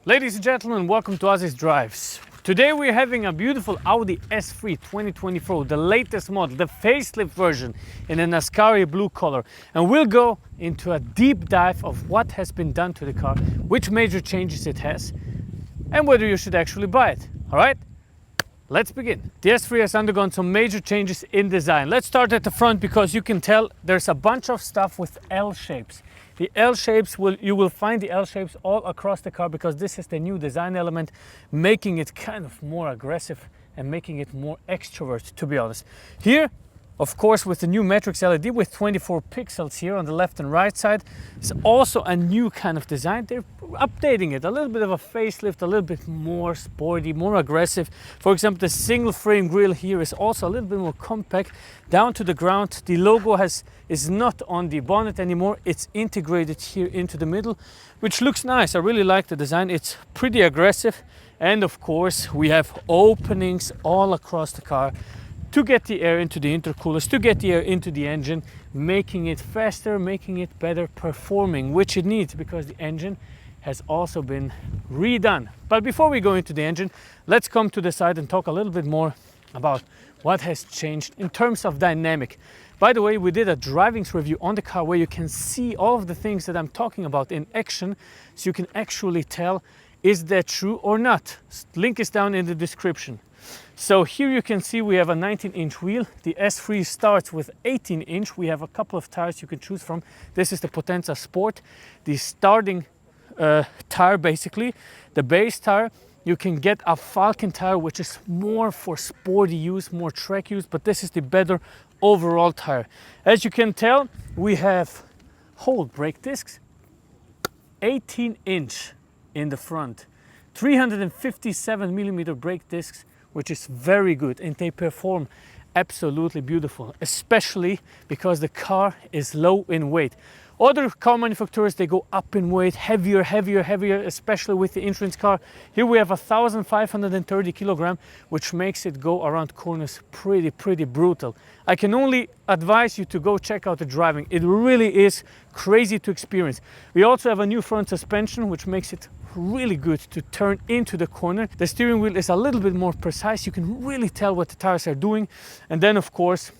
Ladies and gentlemen, welcome to Azizdrives. Today we're having a beautiful Audi S3 2024, the latest model, the facelift version in an Ascari Blue color. And we'll go into a deep dive of what has been done to the car, which major changes it has, and whether you should actually buy it. All right? Let's begin. The S3 has undergone some major changes in design. Let's start at the front because you can tell there's a bunch of stuff with L shapes. The L shapes, you will find the L shapes all across the car because this is the new design element, making it kind of more aggressive and making it more extrovert, to be honest. Here, of course, with the new matrix LED with 24 pixels here on the left and right side, it's also a new kind of design. They're updating it, a little bit of a facelift, a little bit more sporty, more aggressive. For example, the single frame grille here is also a little bit more compact, down to the ground. The logo is not on the bonnet anymore. It's integrated here into the middle, which looks nice. I really like the design. It's pretty aggressive. And of course, we have openings all across the car to get the air into the intercoolers, to get the air into the engine, making it faster, making it better performing, which it needs because the engine has also been redone. But before we go into the engine, let's come to the side and talk a little bit more about what has changed in terms of dynamic. By the way, we did a driving review on the car where you can see all of the things that I'm talking about in action, so you can actually tell, is that true or not? Link is down in the description. So here you can see we have a 19-inch wheel. The S3 starts with 18-inch. We have a couple of tires you can choose from. This is the Potenza Sport, the starting tire basically. The base tire, you can get a Falcon tire, which is more for sporty use, more track use, but this is the better overall tire. As you can tell, we have whole brake discs, 18-inch in the front, 357mm brake discs, which is very good, and they perform absolutely beautiful, especially because the car is low in weight. Other car manufacturers, they go up in weight, heavier, especially with the insurance car. Here we have 1,530 kilogram, which makes it go around corners pretty brutal. I can only advise you to go check out the driving. It really is crazy to experience. We also have a new front suspension, which makes it really good to turn into the corner. The steering wheel is a little bit more precise. You can really tell what the tires are doing. And then, of course,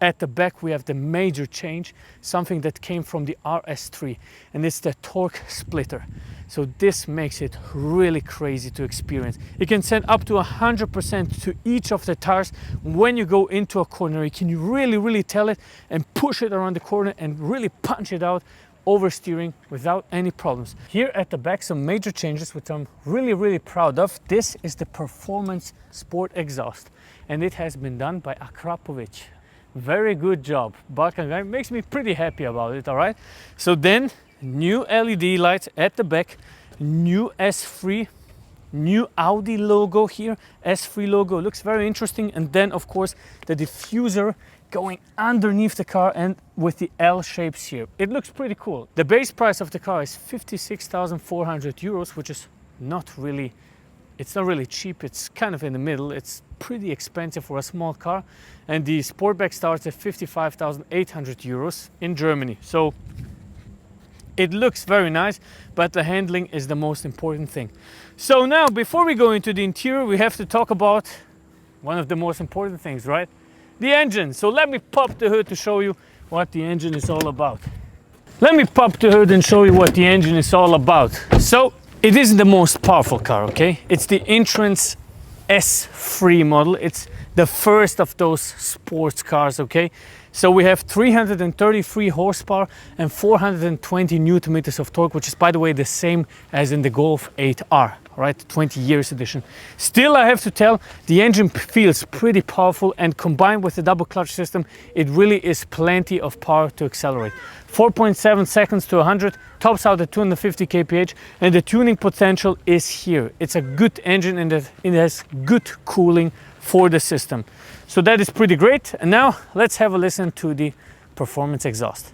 at the back we have the major change, something that came from the S3, and it's the torque splitter. So this makes it really crazy to experience. You can send up to 100% to each of the tires. When you go into a corner, you can really tell it and push it around the corner and really punch it out, oversteering without any problems. Here at the back, some major changes which I'm really proud of. This is the Performance Sport exhaust, and it has been done by Akrapovic. Very good job. Balkan guy, makes me pretty happy about it. All right, so then new LED lights at the back, new S3, new Audi logo here, S3 logo, looks very interesting. And then of course the diffuser going underneath the car and with the L shapes here. It looks pretty cool. The base price of the car is 56,400 euros, which is not really, it's not really cheap. It's kind of in the middle. It's pretty expensive for a small car. And the Sportback starts at 55,800 euros in Germany. So it looks very nice, but the handling is the most important thing. So now, before we go into the interior, we have to talk about one of the most important things, right? The engine. So let me pop the hood to show you what the engine is all about. Let me pop the hood and show you what the engine is all about. So it isn't the most powerful car, okay? It's the Intrance S3 model. It's the first of those sports cars, okay? So we have 333 horsepower and 420 newton meters of torque, which is, by the way, the same as in the Golf 8R, right? 20 years edition. Still, I have to tell, the engine feels pretty powerful, and combined with the double clutch system, it really is plenty of power to accelerate. 4.7 seconds to 100, tops out at 250 kph, and the tuning potential is here. It's a good engine and it has good cooling for the system. So that is pretty great. And now let's have a listen to the performance exhaust.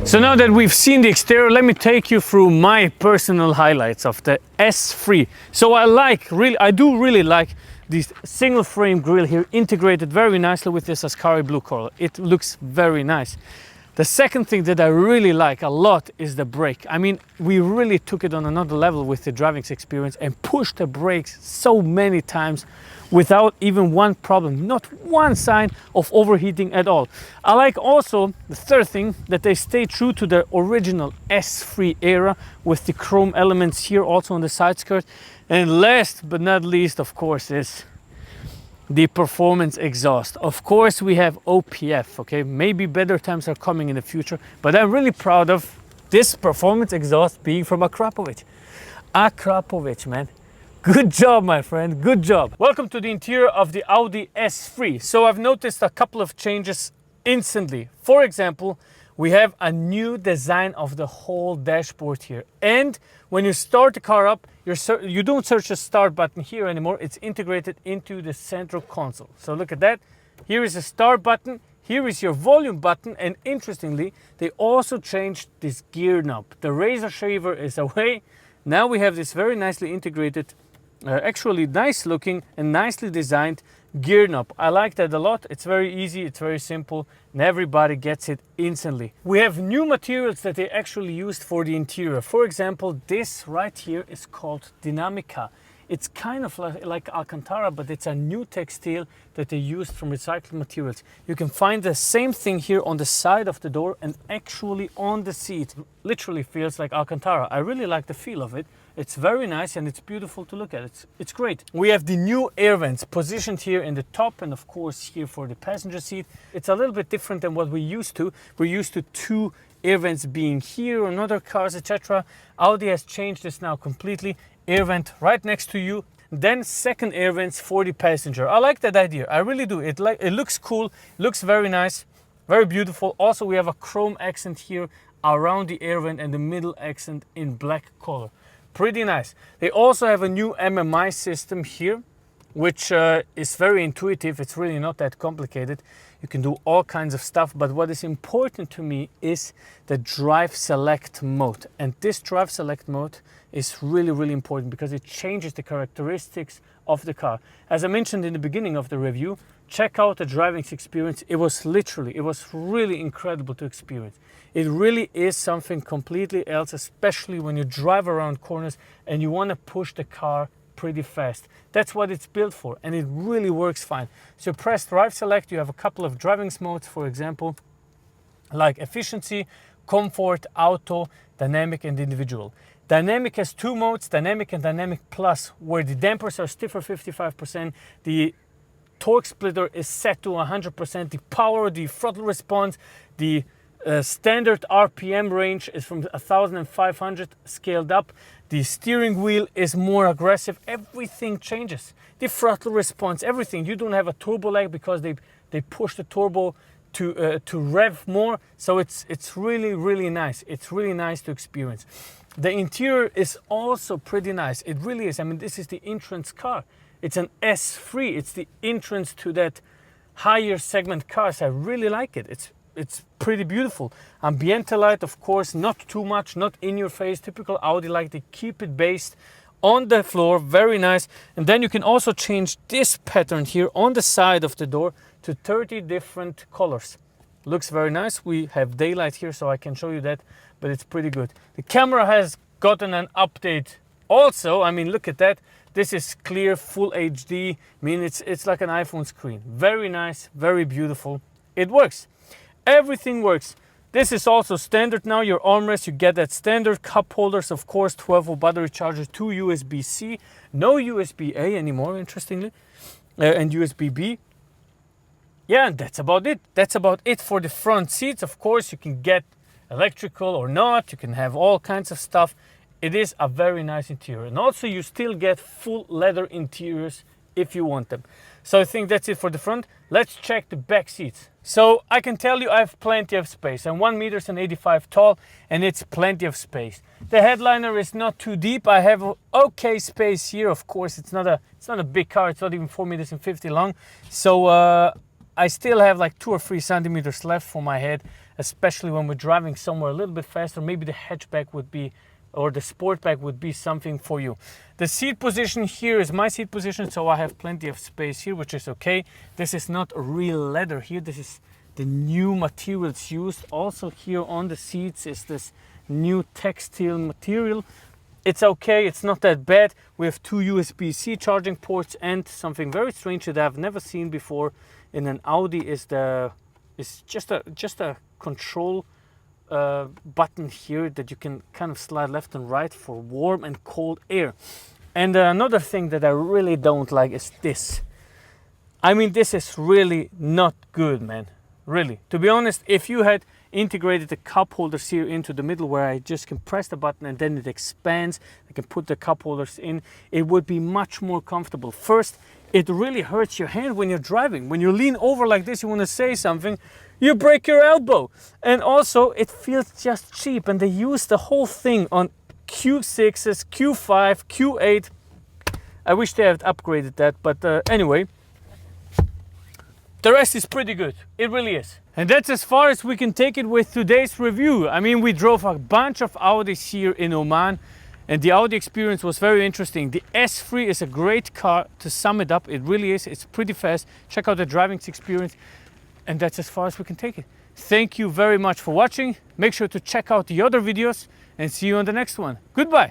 So now that we've seen the exterior, let me take you through my personal highlights of the S3. So I do really like this single frame grille here, integrated very nicely with this Ascari Blue color. It looks very nice. The second thing that I really like a lot is the brake. I mean, we really took it on another level with the driving experience and pushed the brakes so many times without even one problem, not one sign of overheating at all. I like also the third thing, that they stay true to the original S3 era with the chrome elements here also on the side skirt. And last but not least, of course, is the performance exhaust. Of course, we have OPF, okay? Maybe better times are coming in the future, but I'm really proud of this performance exhaust being from Akrapovic. Akrapovic, man. Good job, my friend, good job. Welcome to the interior of the Audi S3. So I've noticed a couple of changes instantly. For example, we have a new design of the whole dashboard here. And when you start the car up, you don't search the start button here anymore. It's integrated into the central console. So look at that. Here is the start button. Here is your volume button. And interestingly, they also changed this gear knob. The razor shaver is away. Now we have this very nicely integrated, actually nice looking and nicely designed gear knob. I like that a lot. It's very easy, it's very simple, and everybody gets it instantly. We have new materials that they actually used for the interior. For example, this right here is called Dinamica. It's kind of like Alcantara, but it's a new textile that they used from recycled materials. You can find the same thing here on the side of the door and actually on the seat. Literally feels like Alcantara. I really like the feel of it. It's very nice and it's beautiful to look at. It's great. We have the new air vents positioned here in the top and of course here for the passenger seat. It's a little bit different than what we used to. We're used to two air vents being here on other cars, etc. Audi has changed this now completely. Air vent right next to you, then second air vents for the passenger. I like that idea, I really do. It looks cool, looks very nice, very beautiful. Also we have a chrome accent here around the air vent and the middle accent in black color. Pretty nice. They also have a new MMI system here, which is very intuitive. It's really not that complicated. You can do all kinds of stuff, but what is important to me is the drive select mode. And this drive select mode is really important because it changes the characteristics of the car. As I mentioned in the beginning of the review, check out the driving experience. It was really incredible to experience. It really is something completely else, especially when you drive around corners and you want to push the car pretty fast. That's what it's built for, and it really works fine. So press drive select, you have a couple of driving modes, for example, like efficiency, comfort, auto, dynamic and individual. Dynamic has two modes, dynamic and dynamic plus, where the dampers are stiffer 55%, the torque splitter is set to 100%, the power, the throttle response, the standard RPM range is from 1,500 scaled up. The steering wheel is more aggressive. Everything changes. The throttle response, everything. You don't have a turbo lag because they push the turbo to rev more. So it's really nice. It's really nice to experience. The interior is also pretty nice. It really is. I mean, this is the entrance car. It's an S3. It's the entrance to that higher segment cars. I really like it. It's pretty beautiful. Ambiente light, of course, not too much, not in your face. Typical Audi light. They keep it based on the floor. Very nice. And then you can also change this pattern here on the side of the door to 30 different colors. Looks very nice. We have daylight here, so I can show you that, but it's pretty good. The camera has gotten an update also. I mean, look at that. This is clear, full HD. I mean, it's like an iPhone screen. Very nice, very beautiful. It works. Everything works. This is also standard now. Your armrest, you get that standard. Cup holders, of course, 12-volt battery charger, 2 USB-C, no USB-A anymore, interestingly, and USB-B. Yeah, and that's about it. That's about it for the front seats. Of course, you can get electrical or not. You can have all kinds of stuff. It is a very nice interior. And also, you still get full leather interiors if you want them. So I think that's it for the front. Let's check the back seats. So I can tell you I have plenty of space. I'm 1.85 meters tall and it's plenty of space. The headliner is not too deep. I have okay space here. Of course, it's not a big car. It's not even 4.50 meters long. So I still have like 2 or 3 centimeters left for my head, especially when we're driving somewhere a little bit faster. Maybe the hatchback would be, or the Sportback would be something for you. The seat position here is my seat position, so I have plenty of space here, which is okay. This is not real leather here. This is the new materials used. Also here on the seats is this new textile material. It's okay, it's not that bad. We have 2 USB-C charging ports, and something very strange that I've never seen before in an Audi is just a control button here that you can kind of slide left and right for warm and cold air. And another thing that I really don't like is this. I mean, this is really not good, man. Really. To be honest, if you had integrated the cup holders here into the middle where I just can press the button and then it expands, I can put the cup holders in, it would be much more comfortable. First, it really hurts your hand when you're driving. When you lean over like this, you want to say something, you break your elbow. And also, it feels just cheap, and they use the whole thing on Q6s, Q5, Q8. I wish they had upgraded that, but anyway. The rest is pretty good, it really is. And that's as far as we can take it with today's review. I mean, we drove a bunch of Audis here in Oman, and the Audi experience was very interesting. The S3 is a great car. To sum it up, it really is. It's pretty fast. Check out the driving experience, and that's as far as we can take it. Thank you very much for watching. Make sure to check out the other videos, and see you on the next one. Goodbye.